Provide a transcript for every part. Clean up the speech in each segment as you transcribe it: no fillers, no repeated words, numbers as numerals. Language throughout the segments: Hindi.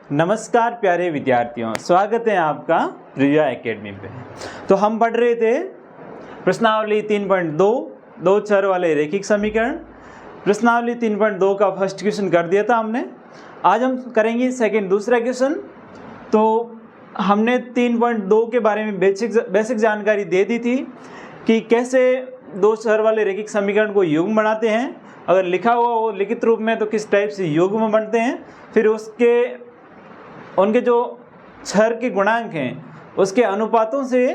नमस्कार प्यारे विद्यार्थियों, स्वागत है आपका प्रिया एकेडमी पे। तो हम पढ़ रहे थे प्रश्नावली 3.2 दो चर वाले रैखिक समीकरण। प्रश्नावली 3.2 का फर्स्ट क्वेश्चन कर दिया था हमने। आज हम करेंगे दूसरा क्वेश्चन। तो हमने 3.2 के बारे में बेसिक जानकारी दे दी थी कि कैसे दो चर वाले रैखिक समीकरण को युग्म बनाते हैं। अगर लिखा हुआ हो लिखित रूप में तो किस टाइप से युग्म बनते हैं, फिर उनके जो चर के गुणांक हैं उसके अनुपातों से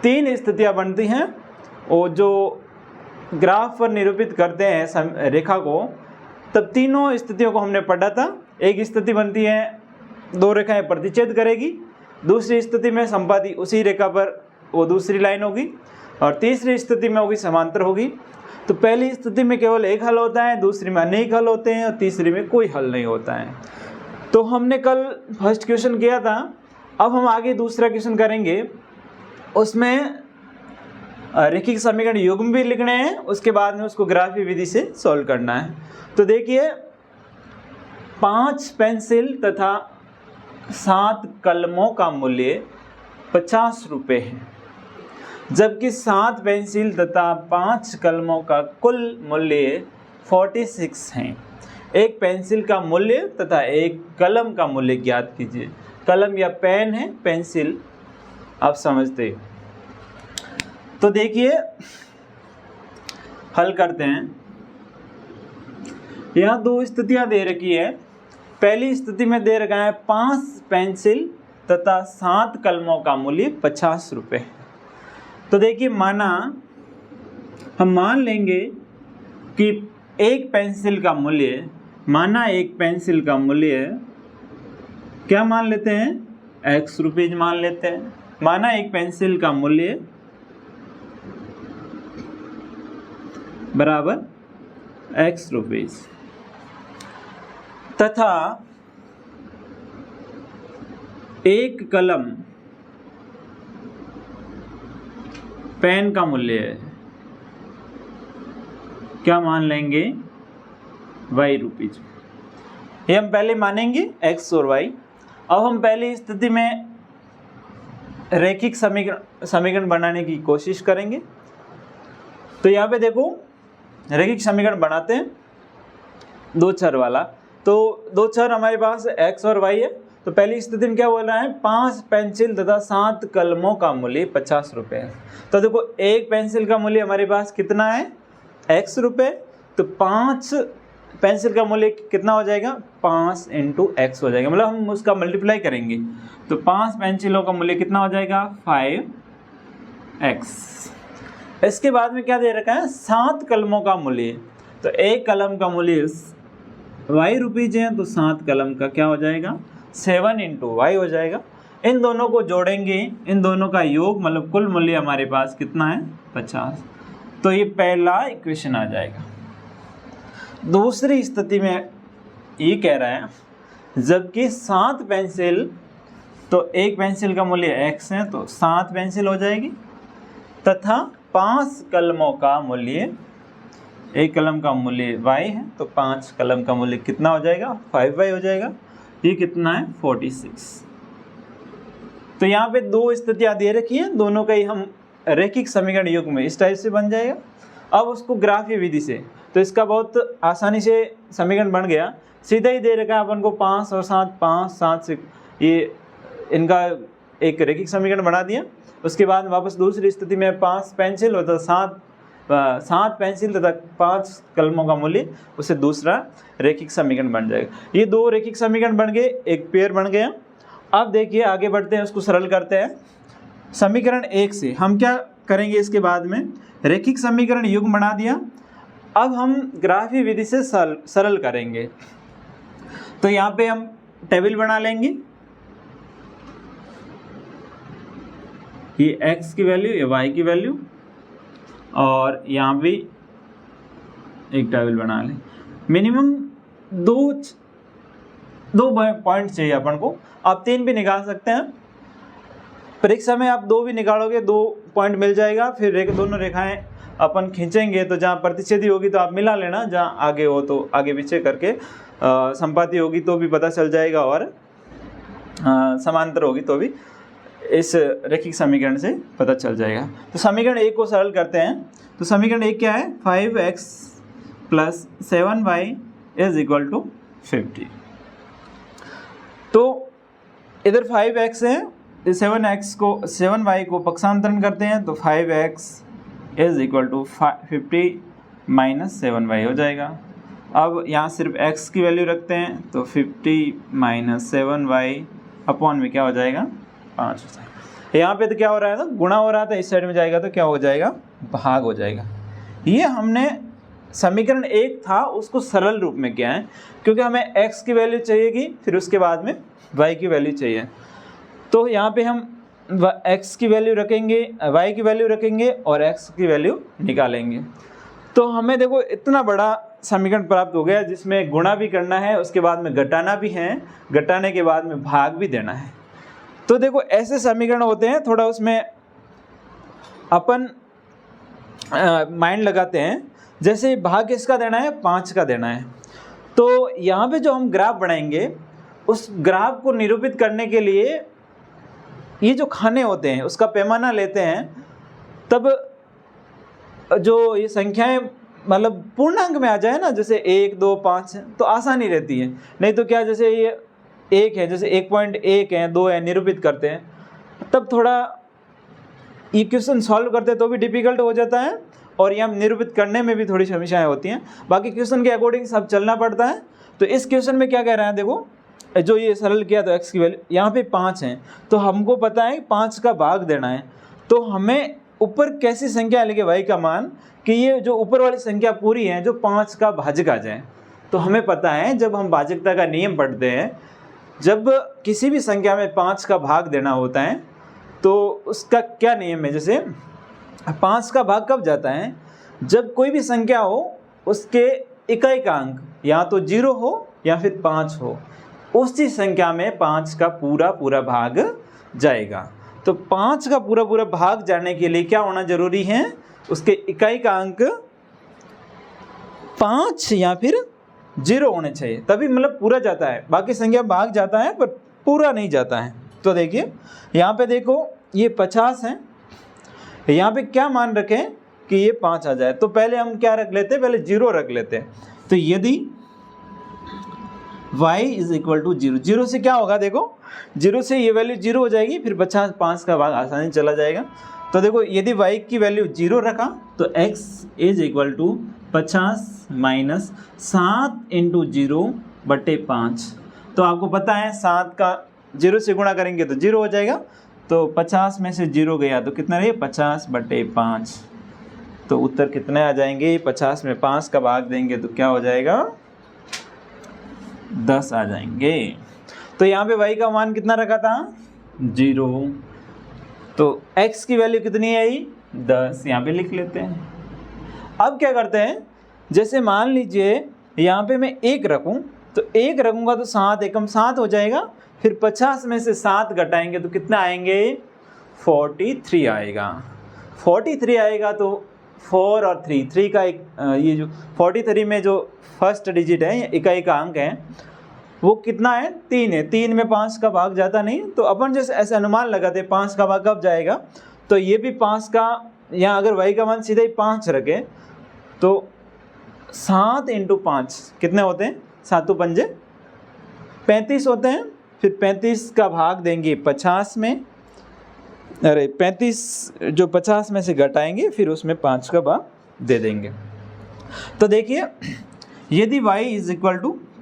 तीन स्थितियां बनती हैं। वो जो ग्राफ पर निरूपित करते हैं रेखा को, तब तीनों स्थितियों को हमने पढ़ा था। एक स्थिति बनती है दो रेखाएं प्रतिच्छेद करेगी, दूसरी स्थिति में संपाती उसी रेखा पर वो दूसरी लाइन होगी, और तीसरी स्थिति में होगी समांतर होगी। तो पहली स्थिति में केवल एक हल होता है, दूसरी में अनेक हल होते हैं, और तीसरी में कोई हल नहीं होता है। तो हमने कल फर्स्ट क्वेश्चन किया था, अब हम आगे दूसरा क्वेश्चन करेंगे। उसमें रैखिक समीकरण युग्म भी लिखने हैं, उसके बाद में उसको ग्राफीय विधि से सॉल्व करना है। तो देखिए, 5 पेंसिल तथा 7 कलमों का मूल्य 50 रुपये है, जबकि 7 पेंसिल तथा 5 कलमों का कुल मूल्य 46 है। एक पेंसिल का मूल्य तथा एक कलम का मूल्य ज्ञात कीजिए। कलम या पेन है, पेंसिल आप समझते हो। तो देखिए, हल करते हैं। यहाँ दो स्थितियां दे रखी है। पहली स्थिति में दे रखा है 5 पेंसिल तथा 7 कलमों का मूल्य 50 रुपये। तो देखिए, हम मान लेंगे कि एक पेंसिल का मूल्य, एक पेंसिल का मूल्य क्या मान लेते हैं, x रुपीज मान लेते हैं। एक पेंसिल का मूल्य बराबर x रुपीज, तथा एक कलम पेन का मूल्य है, क्या मान लेंगे, y रुपीज। ये हम पहले मानेंगे x और y। अब हम पहली स्थिति में रैखिक समीकरण बनाने की कोशिश करेंगे। तो यहाँ पे देखो, रैखिक समीकरण बनाते हैं दो चर वाला। तो दो चर हमारे पास x और y है। तो पहली स्थिति में क्या बोल रहा है, 5 पेंसिल तथा 7 कलमों का मूल्य 50 रुपये है। तो देखो, एक पेंसिल का मूल्य हमारे पास कितना है, x रुपये। तो 5 पेंसिल का मूल्य कितना हो जाएगा, 5 × x हो जाएगा, मतलब हम उसका मल्टीप्लाई करेंगे। तो 5 पेंसिलों का मूल्य कितना हो जाएगा, 5x। इसके बाद में क्या दे रखा है, 7 कलमों का मूल्य। तो एक कलम का मूल्य y रुपीज है, तो 7 कलम का क्या हो जाएगा, 7 × y हो जाएगा। इन दोनों को जोड़ेंगे, इन दोनों का योग मतलब कुल मूल्य हमारे पास कितना है, 50। तो ये पहला इक्वेशन आ जाएगा। दूसरी स्थिति में ये कह रहा है, जबकि 7 पेंसिल, तो एक पेंसिल का मूल्य x है, तो 7 पेंसिल हो जाएगी, तथा 5 कलमों का मूल्य, एक कलम का मूल्य y है, तो 5 कलम का मूल्य कितना हो जाएगा, 5y हो जाएगा। ये कितना है, 46। तो यहाँ पे दो स्थितियाँ दे रखी हैं, दोनों का ही हम रैखिक समीकरण युग्म में इस टाइप से बन जाएगा। अब उसको ग्राफीय विधि से, तो इसका बहुत आसानी से समीकरण बन गया। सीधा ही दे रखा है अपन को 5 और 7, 5 7 से ये इनका एक रैखिक समीकरण बना दिया। उसके बाद वापस दूसरी स्थिति में 5 पेंसिल तथा 7 पेंसिल तथा 5 कलमों का मूल्य, उससे दूसरा रैखिक समीकरण बन जाएगा। ये दो रैखिक समीकरण बन गए, एक पेयर बन गया। अब देखिए, आगे बढ़ते हैं, उसको सरल करते हैं। समीकरण 1 से हम क्या करेंगे, इसके बाद में रैखिक समीकरण युग्म बना दिया। अब हम ग्राफीय विधि से सरल करेंगे। तो यहाँ पे हम टेबल बना लेंगे, ये x की वैल्यू, ये y की वैल्यू, और यहाँ भी एक टेबल बना लें। मिनिमम दो पॉइंट चाहिए अपन को। आप 3 भी निकाल सकते हैं, परीक्षा में आप 2 भी निकालोगे, 2 पॉइंट मिल जाएगा। फिर दोनों रेखाएं अपन खींचेंगे तो जहाँ प्रतिच्छेदी होगी तो आप मिला लेना, जहाँ आगे हो तो आगे पीछे करके संपाती होगी तो भी पता चल जाएगा और समांतर होगी तो भी इस रैखिक समीकरण से पता चल जाएगा। तो समीकरण 1 को सरल करते हैं। तो समीकरण 1 क्या है, 5x + 7y = 50। तो इधर 5x है, 7y को पक्षांतरण करते हैं तो 5x = 50 - 7y हो जाएगा। अब यहाँ सिर्फ x की वैल्यू रखते हैं तो 50 - 7y अपॉन में क्या हो जाएगा, 5 हो जाएगा। यहाँ पे तो क्या हो रहा है ना, गुणा हो रहा था, इस साइड में जाएगा तो क्या हो जाएगा, भाग हो जाएगा। ये हमने समीकरण 1 था उसको सरल रूप में किया है, क्योंकि हमें x की वैल्यू चाहिएगी, फिर उसके बाद में y की वैल्यू चाहिए। तो यहाँ पे हम x की वैल्यू रखेंगे, y की वैल्यू रखेंगे और x की वैल्यू निकालेंगे। तो हमें देखो इतना बड़ा समीकरण प्राप्त हो गया जिसमें गुणा भी करना है, उसके बाद में घटाना भी है, घटाने के बाद में भाग भी देना है। तो देखो ऐसे समीकरण होते हैं, थोड़ा उसमें अपन माइंड लगाते हैं। जैसे भाग किसका देना है, 5 का देना है। तो यहाँ पे जो हम ग्राफ बनाएंगे, उस ग्राफ को निरूपित करने के लिए ये जो खाने होते हैं उसका पैमाना लेते हैं, तब जो ये संख्याएं मतलब पूर्णांक में आ जाए ना, जैसे 1, 2, 5 तो आसानी रहती है। नहीं तो क्या, जैसे ये 1 है, जैसे 1.1 है, 2 है, निरूपित करते हैं, तब थोड़ा इक्वेशन सॉल्व करते तो भी डिफिकल्ट हो जाता है, और यहाँ निरूपित करने में भी थोड़ी समस्याएं होती हैं। बाकी क्वेश्चन के अकॉर्डिंग सब चलना पड़ता है। तो इस क्वेश्चन में क्या कह रहा है, देखो जो ये सरल किया तो x की वैल्यू यहाँ पे 5 है, तो हमको पता है 5 का भाग देना है। तो हमें ऊपर कैसी संख्या लेके y का मान कि ये जो ऊपर वाली संख्या पूरी है जो 5 का भाजक आ जाए। तो हमें पता है जब हम भाजकता का नियम पढ़ते हैं, जब किसी भी संख्या में 5 का भाग देना होता है तो उसका क्या नियम है, जैसे 5 का भाग कब जाता है, जब कोई भी संख्या हो उसके इकाई का अंक या तो 0 हो या फिर 5 हो, उसी संख्या में 5 का पूरा भाग जाएगा। तो 5 का पूरा भाग जाने के लिए क्या होना जरूरी है, उसके इकाई का अंक 5 या फिर 0 होने चाहिए, तभी मतलब पूरा जाता है। बाकी संख्या भाग जाता है पर पूरा नहीं जाता है। तो देखिए यहाँ पे देखो ये 50 है, यहाँ पे क्या मान रखें कि ये 5 आ जाए, तो पहले हम क्या रख लेते हैं, पहले 0 रख लेते हैं। तो यदि y = 0, 0 से क्या होगा, देखो 0 से ये वैल्यू 0 हो जाएगी, फिर 5 का भाग आसानी से चला जाएगा। तो देखो यदि y की वैल्यू 0 रखा तो x = 50 - 7 × 0/5। तो आपको पता है 7 का 0 से गुणा करेंगे तो 0 हो जाएगा। तो 50 में से 0 गया तो कितना रहे, 50/5। तो उत्तर कितने आ जाएंगे, 50 में 5 का भाग देंगे तो क्या हो जाएगा, 10 आ जाएंगे। तो यहाँ पे y का मान कितना रखा था, 0। तो x की वैल्यू कितनी आई, 10, यहाँ पे लिख लेते हैं। अब क्या करते हैं, जैसे मान लीजिए यहाँ पे मैं 1 रखूँ, तो 1 रखूँगा तो 7 एकम 7 हो जाएगा, फिर 50 में से 7 घटाएंगे तो कितना आएंगे, 43 आएगा। 43 आएगा तो 4 और 3 का एक ये जो 43 में जो फर्स्ट डिजिट है, इकाई का अंक है, वो कितना है, 3 है। 3 में 5 का भाग जाता नहीं, तो अपन जैसे ऐसे अनुमान लगाते 5 का भाग कब जाएगा, तो ये भी 5 का, यहाँ अगर y का मान सीधे ही 5 रखे तो 7 × 5 कितने होते हैं, 7 पंजे 35 होते हैं। फिर 35 का भाग देंगे 50 में, अरे 35 जो 50 में से घटाएंगे फिर उसमें 5 का भाग दे देंगे। तो देखिए यदि y =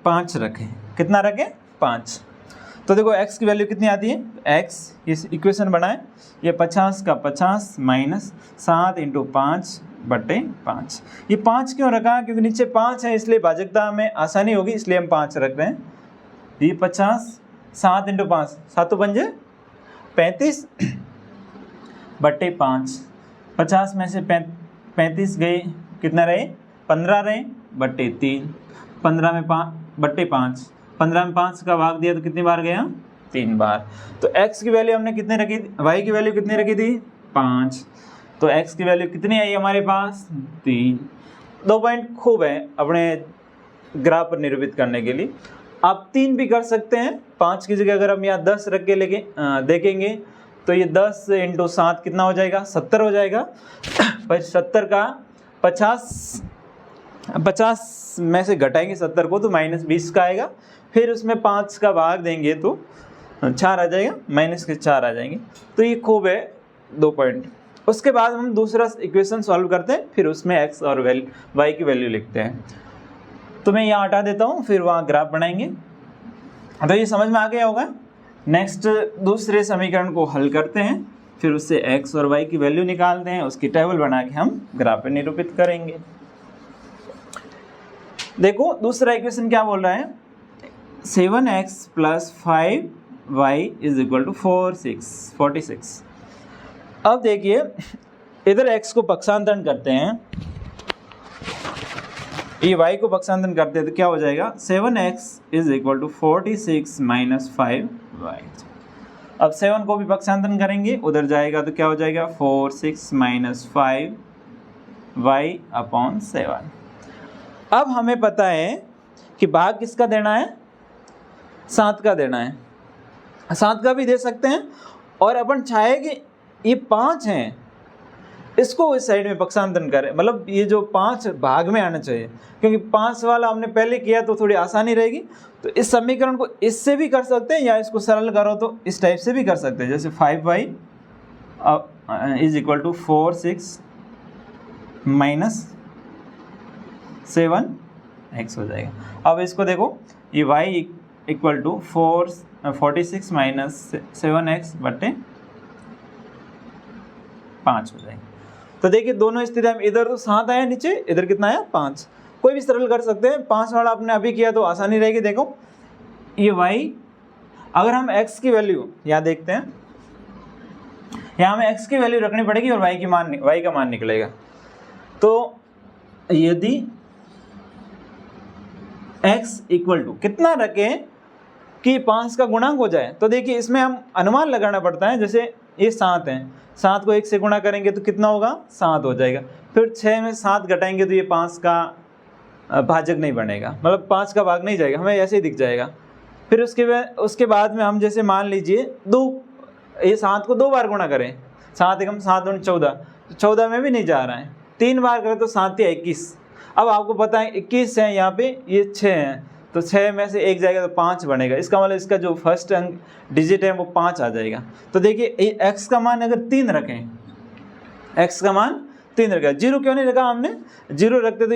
5 रखें, कितना रखें, 5, तो देखो x की वैल्यू कितनी आती है, x इस इक्वेशन बनाएं, ये 50 का 50 - 7 × 5/5। ये 5 क्यों रखा, क्योंकि नीचे 5 है इसलिए भाजकता में आसानी होगी, इसलिए हम 5 रख रहे हैं। ये 50 7 × 5 7 पंजे 35/5। 50 में से 35 गए, कितना रहे, 15 रहे, /3। 15 में 5/5, 15 में 5 का भाग दिया तो कितनी बार गया, 3 बार। तो x की वैल्यू हमने कितने रखी थी, y की वैल्यू कितनी रखी थी, 5। तो x की वैल्यू कितनी आई हमारे पास, 3। 2 पॉइंट खूब है अपने ग्राफ पर निरूपित करने के लिए। आप 3 भी कर सकते हैं, 5 की जगह अगर हम यहाँ 10 रख के लेके देखेंगे तो ये 10 × 7 कितना हो जाएगा, 70 हो जाएगा। 70 का 50 में से घटाएंगे 70 को तो -20 का आएगा, फिर उसमें 5 का भाग देंगे तो 4 आ जाएगा, -4 आ जाएंगे। तो ये खूब है 2 पॉइंट। उसके बाद हम दूसरा इक्वेशन सॉल्व करते हैं, फिर उसमें x और y की वैल्यू लिखते हैं। तो मैं यहाँ हटा देता हूँ, फिर वहाँ ग्राफ बनाएंगे। तो ये समझ में आ गया होगा। नेक्स्ट दूसरे समीकरण को हल करते हैं, फिर उससे x और y की वैल्यू निकालते हैं, उसकी टेबल बना के हम ग्राफ पे निरूपित करेंगे। देखो दूसरा इक्वेशन क्या बोल रहा है, 7x + 5y = 46। अब देखिए इधर x को पक्षांतरण करते हैं, ये y को पक्षांतरण करते हैं तो क्या हो जाएगा, 7x = 46 - 5y। अब 7 को भी पक्षांतरण करेंगे, उधर जाएगा तो क्या हो जाएगा, 46 - 5y/7। अब हमें पता है कि भाग किसका देना है, 7 का देना है। 7 का भी दे सकते हैं, और अपन चाहे कि ये 5 हैं इसको इस साइड में पक्षांतरण करें, मतलब ये जो 5 भाग में आना चाहिए, क्योंकि 5 वाला हमने पहले किया तो थोड़ी आसानी रहेगी। तो इस समीकरण को इससे भी कर सकते हैं, या इसको सरल करो तो इस टाइप से भी कर सकते हैं, जैसे 5y = 46 - 7x हो जाएगा। अब इसको देखो, ये y = 46 - 7x/5 हो जाएगा। तो देखिए दोनों स्थितियाँ, इधर तो 7 आया नीचे, इधर कितना आया, 5। कोई भी सरल कर सकते हैं, 5 वाला आपने अभी किया तो आसानी रहेगी। देखो ये y, अगर हम x की वैल्यू यहाँ देखते हैं, यहाँ हमें x की वैल्यू रखनी पड़ेगी और y का मान निकलेगा। तो यदि x = कितना रखें कि 5 का गुणांक हो जाए, तो देखिए इसमें हम अनुमान लगाना पड़ता है। जैसे ये 7 है, 7 को 1 से गुणा करेंगे तो कितना होगा, 7 हो जाएगा। फिर 6 में 7 घटाएंगे तो ये 5 का भाजक नहीं बनेगा, मतलब 5 का भाग नहीं जाएगा, हमें ऐसे ही दिख जाएगा। फिर उसके बाद में हम जैसे मान लीजिए ये 7 को 2 बार गुणा करें, 7 एकम 7 × 14, तो 14 में भी नहीं जा रहा है, 3 बार करें तो 7 या 21। अब आपको पता है 21 है, यहाँ पे ये 6 हैं, तो 6 में से 1 जाएगा तो 5 बनेगा। इसका मतलब इसका जो फर्स्ट अंक डिजिट है वो 5 आ जाएगा। तो देखिए x का मान अगर 3 रखें, x का मान 3 रखा, 0 क्यों नहीं रखा हमने, 0 रखते तो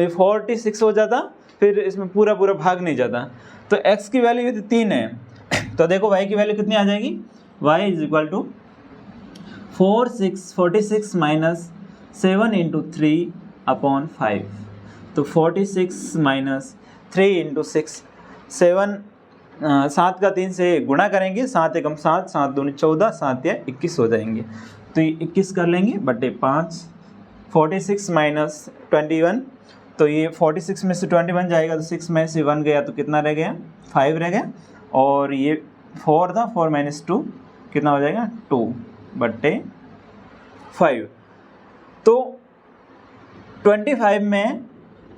46 हो जाता, फिर इसमें पूरा भाग नहीं जाता। तो x की वैल्यू यदि 3 है तो देखो y की वैल्यू कितनी आ जाएगी, y = 46 - 7 × 3/5। तो 46 - 3 × 6, 7 का 3 से गुणा करेंगे, 7 एकम 7, 7 दूनी 14, 7 या 21 हो जाएंगे। तो ये 21 कर लेंगे बटे 5, 46 - 21, तो ये 46 में से 21 जाएगा तो 6 में से 1 गया तो कितना रह गया, 5 रह गया। और ये 4 था, 4 - 2 कितना हो जाएगा, 2/5। तो 25 में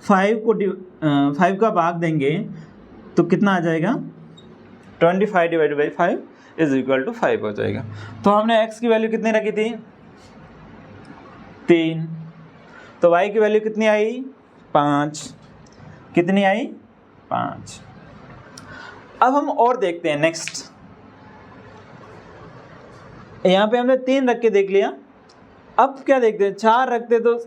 5 का भाग देंगे तो कितना आ जाएगा, 25 / 5 = 5 हो जाएगा। तो हमने x की वैल्यू कितनी रखी थी, 3। तो y की वैल्यू कितनी आई, 5। कितनी आई, 5। अब हम और देखते हैं नेक्स्ट। यहाँ पे हमने 3 रख के देख लिया। अब क्या देखते हैं, 4 रखते तो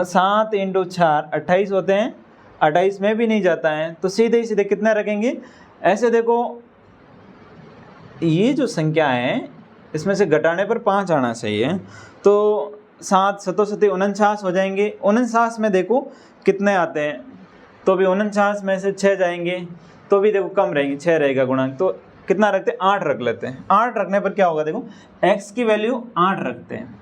7 × 4 28 होते हैं, 28 में भी नहीं जाता है, तो सीधे सीधे कितना रखेंगे। ऐसे देखो ये जो संख्या है इसमें से घटाने पर 5 आना चाहिए, तो 7 × 7 = 49 हो जाएंगे। 49 में देखो कितने आते हैं, तो भी 49 में से 6 जाएंगे तो भी देखो कम रहेंगे, 6 रहेगा गुणांक। तो कितना रखते हैं, 8 रख लेते हैं। 8 रखने पर क्या होगा, देखो x की वैल्यू 8 रखते हैं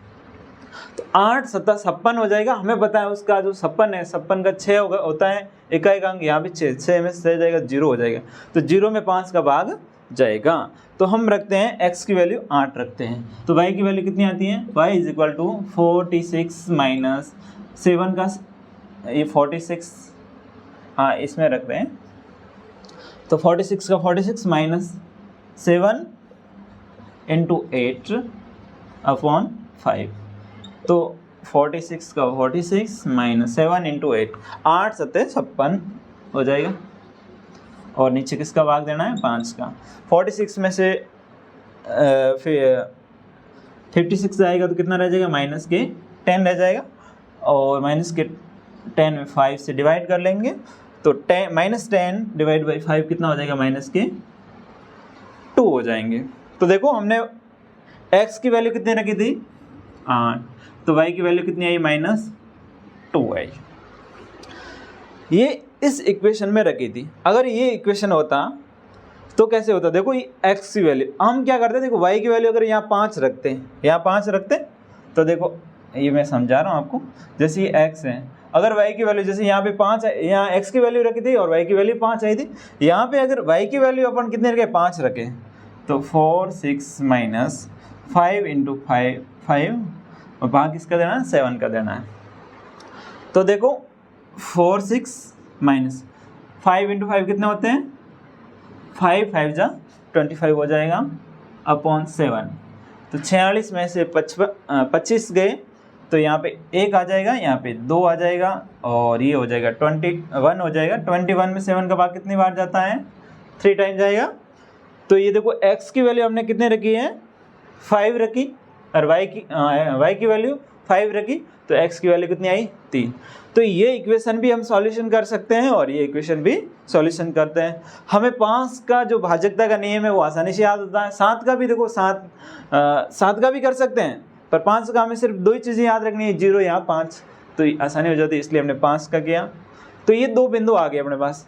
तो 8 × 7 = 56 हो जाएगा। हमें पता है उसका जो 56 है, 56 का 6 होता है, इकाई का अंक यहाँ भी 6, 6 में से 6 जाएगा 0 हो जाएगा, तो 0 में 5 का भाग जाएगा। तो हम रखते हैं x की वैल्यू 8 रखते हैं। तो y की वैल्यू कितनी आती है, y = 46 - 7 का ये 46, हाँ इसमें रख रहे हैं। तो 46 का 46 माइनस 7 इंटू 8 अपॉन 5, तो 46 का 46 माइनस 7 इंटू 8, 8 सत्ते 56 हो जाएगा। और नीचे किसका भाग देना है? 5 का। 46 में से फिर 56 जाएगा तो कितना रह जाएगा? माइनस के 10 रह जाएगा, और माइनस के 10 में 5 से डिवाइड कर लेंगे, तो -10 डिवाइड बाई 5 कितना हो जाएगा? माइनस के 2 हो जाएंगे। तो देखो हमने x की वैल्यू कितनी रखी थी? 8, तो y की वैल्यू कितनी आई? -2 आई। ये इस इक्वेशन में रखी थी। अगर ये इक्वेशन होता तो कैसे होता? देखो ये x की वैल्यू, हम क्या करते हैं, देखो y की वैल्यू अगर यहाँ 5 रखते हैं, यहाँ 5 रखते, तो देखो ये मैं समझा रहा हूँ आपको, जैसे ये x है, अगर y की वैल्यू जैसे यहाँ पे 5 है, यहाँ x की वैल्यू रखी थी और y की वैल्यू 5 आई थी, यहाँ पे अगर y की वैल्यू अपन कितने रखे? 5 रखे, तो 4 6 माइनस 5 इंटू 5 और भाग किसका देना है? 7 का देना है। तो देखो 4 6 माइनस 5 इंटू 5 कितने होते हैं? 5 5 जा 25 हो जाएगा अपॉन 7, तो 46 में से 25 गए, तो यहाँ पे 1 आ जाएगा, यहाँ पे 2 आ जाएगा, और ये हो जाएगा 21 हो जाएगा। 21 में 7 का भाग कितनी बार जाता है? 3 टाइम जाएगा। तो ये देखो x की वैल्यू हमने कितने रखी है? 5 रखी, और y की वैल्यू 5 रखी, तो x की वैल्यू कितनी आई? 3। तो ये इक्वेशन भी हम सॉल्यूशन कर सकते हैं और ये इक्वेशन भी सॉल्यूशन करते हैं। हमें 5 का जो भाजकता का नियम है वो आसानी से याद होता है। 7 का भी देखो 7 का भी कर सकते हैं, पर 5 का हमें सिर्फ 2 ही चीज़ें याद रखनी है, 0 या 5, तो आसानी हो जाती है, इसलिए हमने 5 का किया। तो ये 2 बिंदु आ गए अपने पास,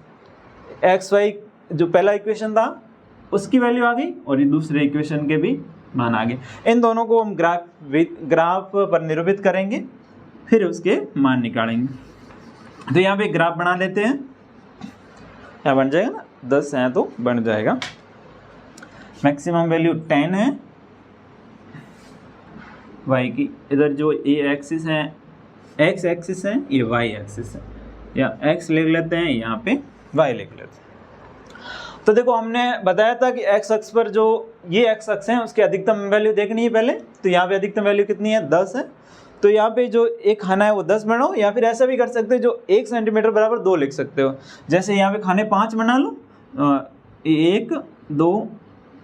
एक्स वाई जो पहला इक्वेशन था उसकी वैल्यू आ गई, और ये दूसरे इक्वेशन के भी मान आ गए। इन दोनों को हम ग्राफ पर निरूपित करेंगे, फिर उसके मान निकालेंगे। तो यहाँ पे ग्राफ बना लेते हैं, क्या बन जाएगा ना, 10 है तो बन जाएगा। मैक्सिमम वैल्यू 10 है y की, इधर जो ये एक्सिस है x एक्सिस है, ये y एक्सिस है, या x लिख लेते हैं, यहाँ पे y लिख लेते हैं। तो देखो हमने बताया था कि x अक्ष पर जो ये x अक्ष है उसकी अधिकतम वैल्यू देखनी है पहले। तो यहाँ पे अधिकतम वैल्यू कितनी है? 10 है। तो यहाँ पे जो एक खाना है वो 10 बनाओ, या फिर ऐसा भी कर सकते हो जो 1 सेंटीमीटर बराबर 2 लिख सकते हो। जैसे यहाँ पे खाने 5 बना लो, 1 2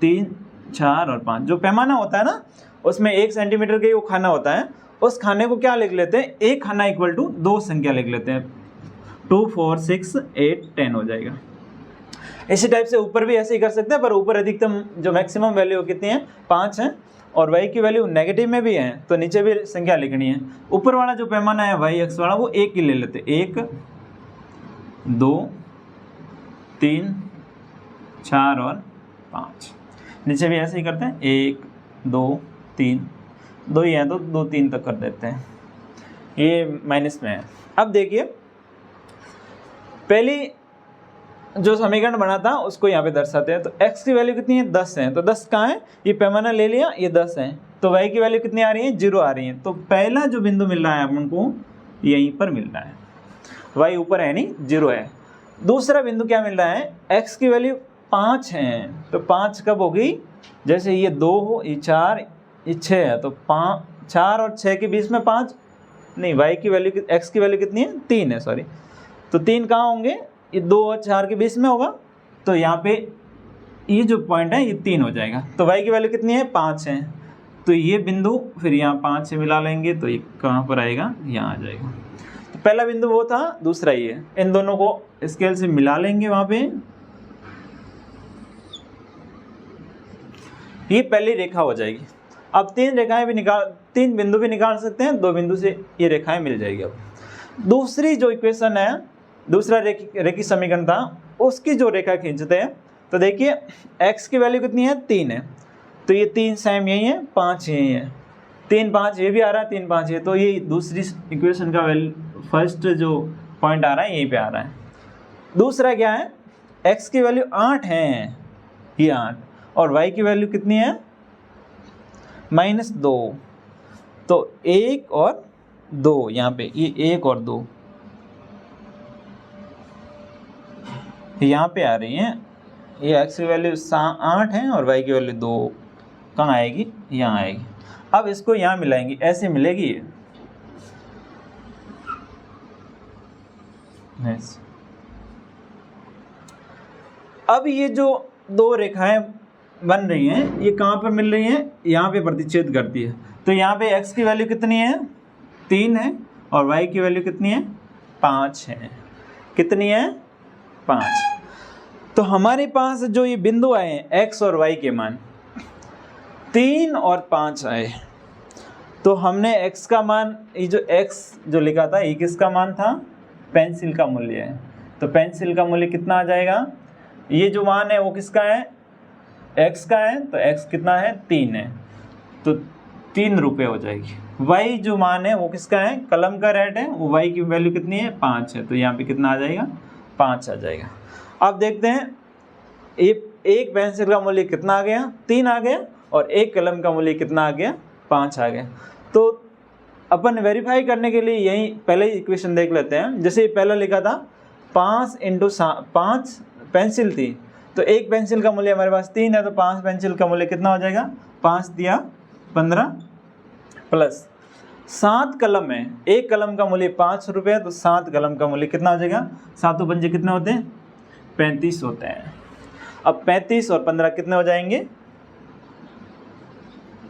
3 4 और 5, जो पैमाना होता है ना उसमें 1 सेंटीमीटर का वो खाना होता है, उस खाने को क्या लिख लेते हैं? एक खाना इक्वल टू 2 संख्या लिख लेते हैं, 2 4 6 8 10 हो जाएगा। इसी टाइप से ऊपर भी ऐसे ही कर सकते हैं, पर ऊपर अधिकतम जो मैक्सिमम वैल्यू कितनी है? 5 है, और y की वैल्यू नेगेटिव में भी है, तो नीचे भी संख्या लिखनी है। ऊपर वाला जो पैमाना है y अक्ष वाला वो 1 ही ले लेते, 1 2 3 4 और 5। नीचे भी ऐसे ही करते हैं, 1 2 3, 2 ही है तो 2 3 तक कर देते हैं, ये माइनस में है। अब देखिए पहली जो समीकरण बना था उसको यहाँ पे दर्शाते हैं। तो x की वैल्यू कितनी है? 10 है, तो 10 कहाँ है? ये पैमाना ले लिया, ये 10 है, तो y की वैल्यू कितनी आ रही है? 0 आ रही है। तो पहला जो बिंदु मिल रहा है अपन को यहीं पर मिल रहा है, y ऊपर है नहीं, 0 है। दूसरा बिंदु क्या मिल रहा है? x की वैल्यू 5 है, तो 5 कब होगी? जैसे ये 2 हो, ये 4, ये 6 है, तो 4 और 6 के बीच में 5 नहीं, y की वैल्यू x की वैल्यू कितनी है? 3 है, सॉरी, तो 3 कहाँ होंगे? ये 2 और 4 के बीच में होगा, तो यहाँ पे ये जो पॉइंट है ये 3 हो जाएगा। तो y की वैल्यू कितनी है? 5 है, तो ये बिंदु फिर यहाँ 5 से मिला लेंगे, तो ये कहाँ पर आएगा? यहाँ आ जाएगा। तो पहला बिंदु वो था, दूसरा ये, इन दोनों को स्केल से मिला लेंगे वहाँ पे, ये पहली रेखा हो जाएगी। अब 3 रेखाएं भी 3 बिंदु भी निकाल सकते हैं, 2 बिंदु से ये रेखाएं मिल जाएगी। अब दूसरी जो इक्वेशन है, दूसरा रेखी समीकरण था, उसकी जो रेखा खींचते हैं, तो देखिए x की वैल्यू कितनी है? 3 है, तो ये 3 सेम यही है, 5 यही है, 3 5 ये भी आ रहा है, 3 5 ये, तो ये दूसरी इक्वेशन का फर्स्ट जो पॉइंट आ रहा है यहीं पे आ रहा है। दूसरा क्या है? x की वैल्यू 8 है, ये 8, और y की वैल्यू कितनी है? -2, तो 1 और 2, यहाँ पे ये 1 और 2 यहाँ पे आ रही हैं, ये x की वैल्यू 8 है और y की वैल्यू 2 कहाँ आएगी, यहाँ आएगी। अब इसको यहाँ मिलाएंगे, ऐसे मिलेगी ये। अब ये जो दो रेखाएं बन रही हैं ये कहाँ पर मिल रही हैं, यहाँ पे प्रतिच्छेद करती है। तो यहाँ पे x की वैल्यू कितनी है, 3 है और y की वैल्यू कितनी है, 5 है। कितनी है, 5। तो हमारे पास जो ये बिंदु आए हैं x और y के मान 3 और 5 आए। तो हमने x का मान, ये जो x जो लिखा था ये किसका मान था, पेंसिल का मूल्य है। तो पेंसिल का मूल्य कितना आ जाएगा, ये जो मान है वो किसका है, x का है। तो x कितना है, 3 है, तो 3 रुपये हो जाएगी। y जो मान है वो किसका है, कलम का रेट है, वो y की वैल्यू कितनी है, 5 है। तो यहाँ पे कितना आ जाएगा, 5 आ जाएगा। अब देखते हैं एक पेंसिल का मूल्य कितना आ गया, 3 आ गया, और एक कलम का मूल्य कितना आ गया, 5 आ गया। तो अपन वेरीफाई करने के लिए यही पहले इक्वेशन देख लेते हैं। जैसे ये पहला लिखा था 5 × 5 पेंसिल थी, तो एक पेंसिल का मूल्य हमारे पास 3 है, तो 5 पेंसिल का मूल्य कितना हो जाएगा, 5 दिया 15 प्लस 7 कलम है, एक कलम का मूल्य 5 रुपये, तो 7 कलम का मूल्य कितना हो जाएगा, 7 पंजे कितने होते हैं, 35 होते हैं। अब 35 और 15 कितने हो जाएंगे,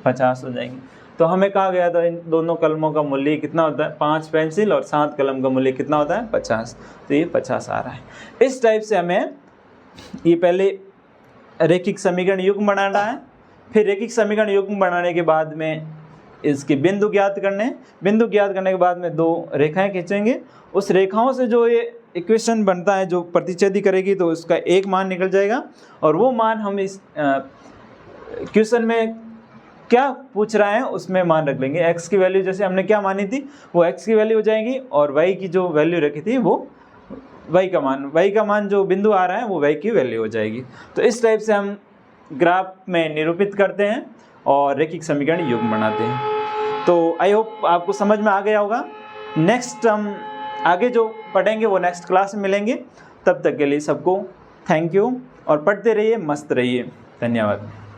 50 हो जाएंगे। तो हमें कहा गया था इन दोनों कलमों का मूल्य कितना होता है, 5 पेंसिल और 7 कलम का मूल्य कितना होता है, 50। तो ये 50 आ रहा है। इस टाइप से हमें ये पहले रैखिक समीकरण युग्म बनाना है, फिर रैखिक समीकरण युग्म बनाने के बाद में इसके बिंदु ज्ञात करने, बिंदु ज्ञात करने के बाद में 2 रेखाएं खींचेंगे। उस रेखाओं से जो ये इक्वेशन बनता है जो प्रतिच्छेदी करेगी, तो उसका एक मान निकल जाएगा, और वो मान हम इस क्वेश्चन में क्या पूछ रहा है उसमें मान रख लेंगे। x की वैल्यू जैसे हमने क्या मानी थी वो x की वैल्यू हो जाएगी, और y की जो वैल्यू रखी थी वो y का मान जो बिंदु आ रहा है वो y की वैल्यू हो जाएगी। तो इस टाइप से हम ग्राफ में निरूपित करते हैं और रैखिक समीकरण युग्म बनाते हैं। तो आई होप आपको समझ में आ गया होगा। नेक्स्ट हम आगे जो पढ़ेंगे वो नेक्स्ट क्लास में मिलेंगे। तब तक के लिए सबको थैंक यू, और पढ़ते रहिए, मस्त रहिए। धन्यवाद।